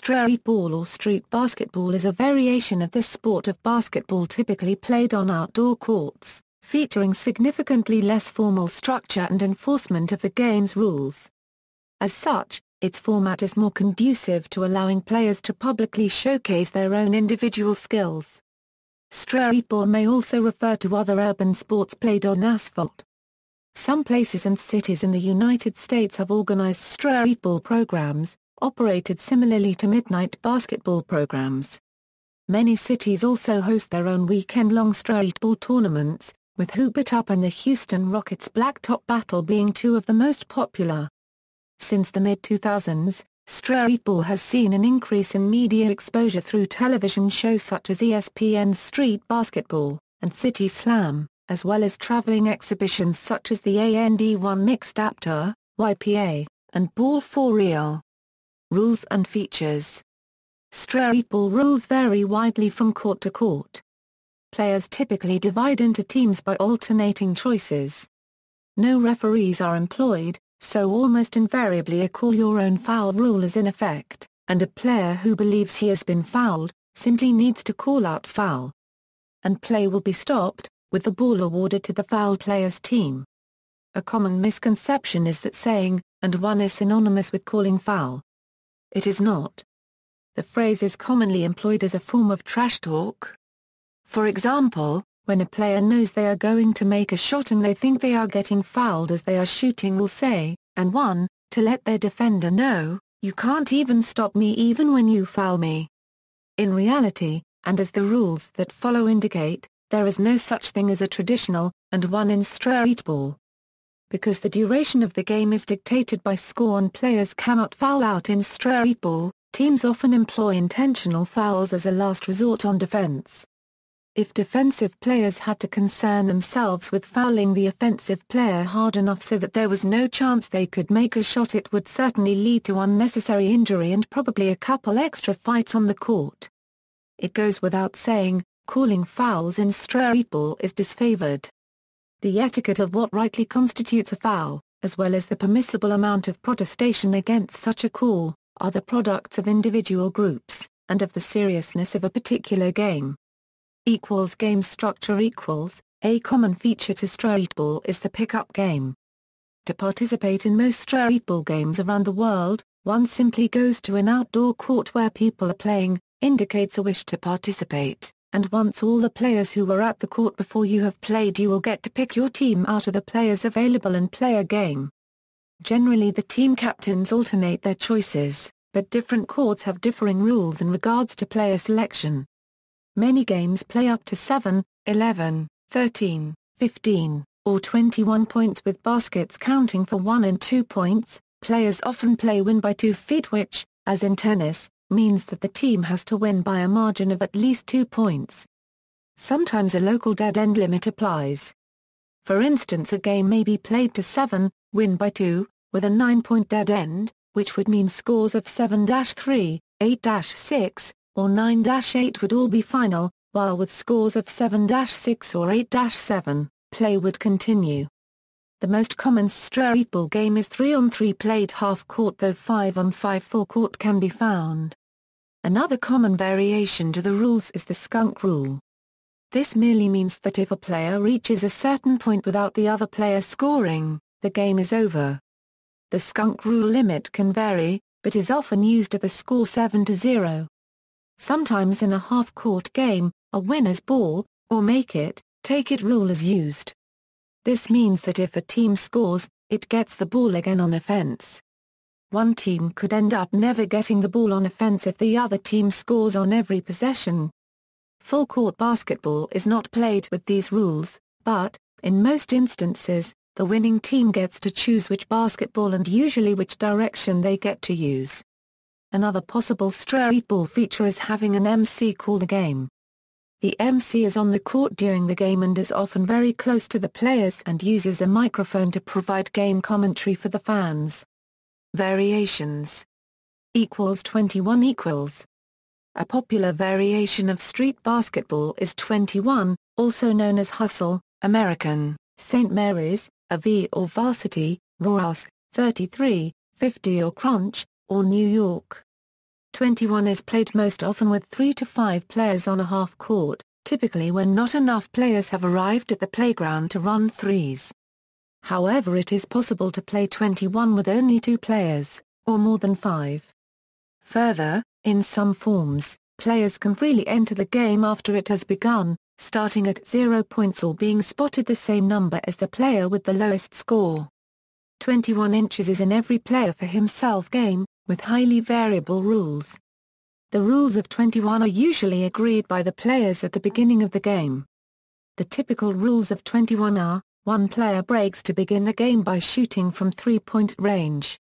Streetball or street basketball is a variation of this sport of basketball typically played on outdoor courts, featuring significantly less formal structure and enforcement of the game's rules. As such, its format is more conducive to allowing players to publicly showcase their own individual skills. Streetball may also refer to other urban sports played on asphalt. Some places and cities in the United States have organized streetball programs, operated similarly to midnight basketball programs. Many cities also host their own weekend-long streetball tournaments, with Hoop It Up and the Houston Rockets Blacktop Battle being two of the most popular. Since the mid-2000s, streetball has seen an increase in media exposure through television shows such as ESPN's Street Basketball and City Slam, as well as traveling exhibitions such as the AND1 Mixtape Tour, YPA, and Ball for Real. Rules and features. Streetball rules vary widely from court to court. Players typically divide into teams by alternating choices. No referees are employed, so almost invariably a call-your-own-foul rule is in effect, and a player who believes he has been fouled, simply needs to call out foul. And play will be stopped, with the ball awarded to the foul player's team. A common misconception is that saying, "and one" is synonymous with calling foul. It is not. The phrase is commonly employed as a form of trash talk. For example, when a player knows they are going to make a shot and they think they are getting fouled as they are shooting, will say, "and one," to let their defender know, "you can't even stop me even when you foul me." In reality, and as the rules that follow indicate, there is no such thing as a traditional "and one" in streetball. Because the duration of the game is dictated by score and players cannot foul out in streetball, teams often employ intentional fouls as a last resort on defense. If defensive players had to concern themselves with fouling the offensive player hard enough so that there was no chance they could make a shot, it would certainly lead to unnecessary injury and probably a couple extra fights on the court. It goes without saying, calling fouls in streetball is disfavored. The etiquette of what rightly constitutes a foul, as well as the permissible amount of protestation against such a call, are the products of individual groups, and of the seriousness of a particular game. Game structure. A common feature to streetball is the pickup game. To participate in most streetball games around the world, one simply goes to an outdoor court where people are playing, indicates a wish to participate, and once all the players who were at the court before you have played, you will get to pick your team out of the players available and play a game. Generally the team captains alternate their choices, but different courts have differing rules in regards to player selection. Many games play up to 7, 11, 13, 15, or 21 points with baskets counting for 1 and 2 points. Players often play win by 2 feet, which, as in tennis, means that the team has to win by a margin of at least 2 points. Sometimes a local dead-end limit applies. For instance, a game may be played to 7, win by 2, with a 9-point dead end, which would mean scores of 7-3, 8-6, or 9-8 would all be final, while with scores of 7-6 or 8-7, play would continue. The most common streetball game is 3-on-3 played half-court, though 5-on-5 full-court can be found. Another common variation to the rules is the skunk rule. This merely means that if a player reaches a certain point without the other player scoring, the game is over. The skunk rule limit can vary, but is often used at the score 7-0. Sometimes in a half-court game, a winner's ball, or make it, take it rule is used. This means that if a team scores, it gets the ball again on offense. One team could end up never getting the ball on offense if the other team scores on every possession. Full-court basketball is not played with these rules, but, in most instances, the winning team gets to choose which basketball and usually which direction they get to use. Another possible streetball feature is having an MC call the game. The MC is on the court during the game and is often very close to the players and uses a microphone to provide game commentary for the fans. Variations. 21 . A popular variation of street basketball is 21, also known as hustle, American, St. Mary's, AV or varsity, Rouse, 33, 50 or crunch, or New York. 21 is played most often with 3 to 5 players on a half court, typically when not enough players have arrived at the playground to run threes. However, it is possible to play 21 with only 2 players, or more than 5. Further, in some forms, players can freely enter the game after it has begun, starting at 0 points or being spotted the same number as the player with the lowest score. 21 inches is an every player for himself game, with highly variable rules. The rules of 21 are usually agreed by the players at the beginning of the game. The typical rules of 21 are: 1 player breaks to begin the game by shooting from 3-point range.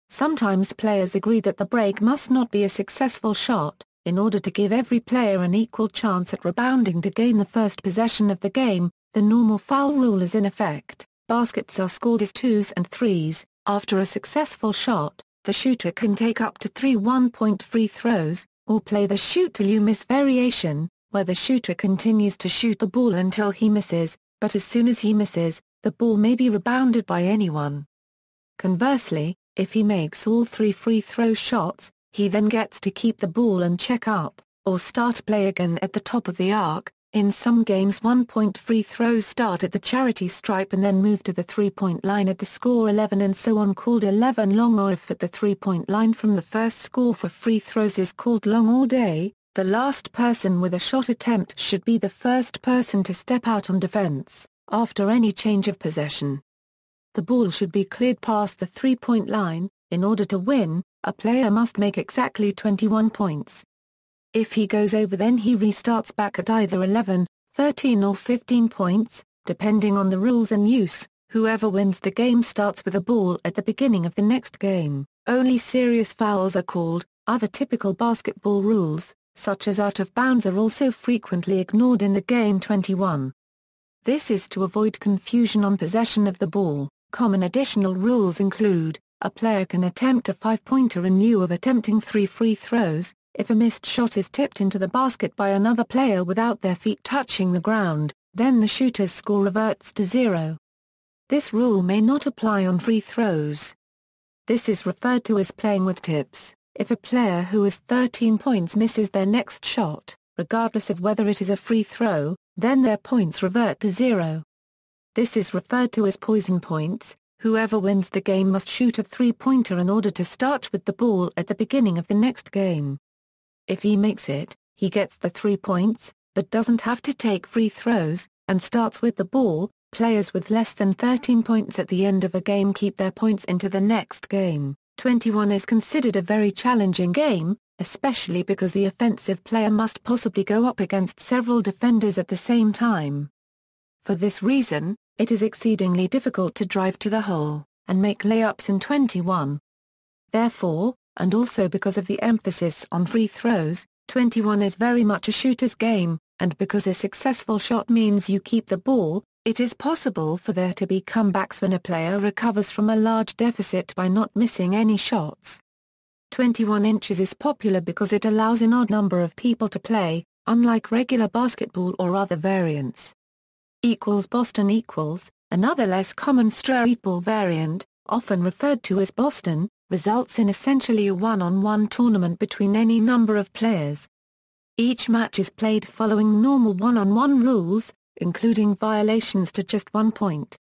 Sometimes players agree that the break must not be a successful shot, in order to give every player an equal chance at rebounding to gain the first possession of the game. The normal foul rule is in effect. Baskets are scored as 2s and 3s. After a successful shot, the shooter can take up to 3 one-point free throws, or play the shoot till you miss variation, where the shooter continues to shoot the ball until he misses, but as soon as he misses, the ball may be rebounded by anyone. Conversely, if he makes all 3 free throw shots, he then gets to keep the ball and check up, or start play again at the top of the arc. In some games 1-point free throws start at the charity stripe and then move to the 3-point line at the score 11 and so on, called 11 long, or if at the 3-point line from the first score for free throws is called long all day. The last person with a shot attempt should be the first person to step out on defense, after any change of possession. The ball should be cleared past the 3-point line. In order to win, a player must make exactly 21 points. If he goes over, then he restarts back at either 11, 13 or 15 points, depending on the rules in use. Whoever wins the game starts with a ball at the beginning of the next game. Only serious fouls are called. Other typical basketball rules, such as out of bounds, are also frequently ignored in the game 21. This is to avoid confusion on possession of the ball. Common additional rules include: a player can attempt a 5-pointer in lieu of attempting 3 free throws, if a missed shot is tipped into the basket by another player without their feet touching the ground, then the shooter's score reverts to 0. This rule may not apply on free throws. This is referred to as playing with tips. If a player who has 13 points misses their next shot, regardless of whether it is a free throw, then their points revert to 0. This is referred to as poison points. Whoever wins the game must shoot a 3-pointer in order to start with the ball at the beginning of the next game. If he makes it, he gets the 3 points, but doesn't have to take free throws, and starts with the ball. Players with less than 13 points at the end of a game keep their points into the next game. 21 is considered a very challenging game, especially because the offensive player must possibly go up against several defenders at the same time. For this reason, it is exceedingly difficult to drive to the hole and make layups in 21. Therefore, and also because of the emphasis on free throws, 21 is very much a shooter's game, and because a successful shot means you keep the ball, it is possible for there to be comebacks when a player recovers from a large deficit by not missing any shots. 21 inches is popular because it allows an odd number of people to play, unlike regular basketball or other variants. Boston equals, another less common streetball variant, often referred to as Boston, results in essentially a one-on-one tournament between any number of players. Each match is played following normal one-on-one rules, including violations to just 1 point.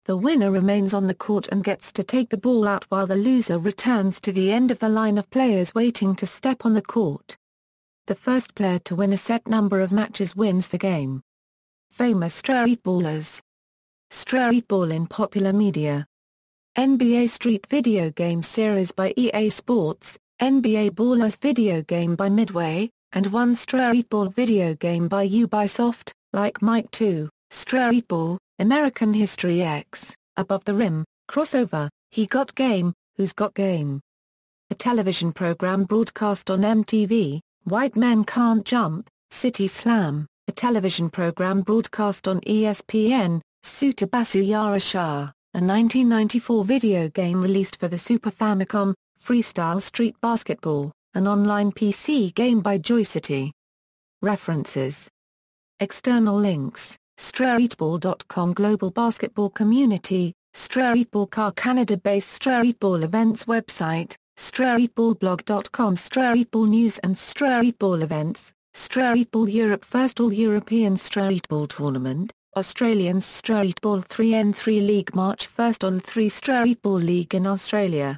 The winner remains on the court and gets to take the ball out while the loser returns to the end of the line of players waiting to step on the court. The first player to win a set number of matches wins the game. Famous streetballers. Streetball in popular media. NBA Street video game series by EA Sports, NBA Ballers video game by Midway, and one Streetball video game by Ubisoft, like Mike 2, Streetball, American History X, Above the Rim, Crossover, He Got Game, Who's Got Game. A television program broadcast on MTV, White Men Can't Jump, City Slam, a television program broadcast on ESPN, Tsutabasu Yarasha, a 1994 video game released for the Super Famicom, Freestyle Street Basketball, an online PC game by Joycity. References. External links, Streetball.com Global Basketball Community, Streetball Car Canada-based Streetball events website, Streetballblog.com, Streetball News and Streetball Events, Streetball Europe, first All-European Streetball Tournament, Australian Streetball 3x3 League, March 1 on 3 Streetball League in Australia.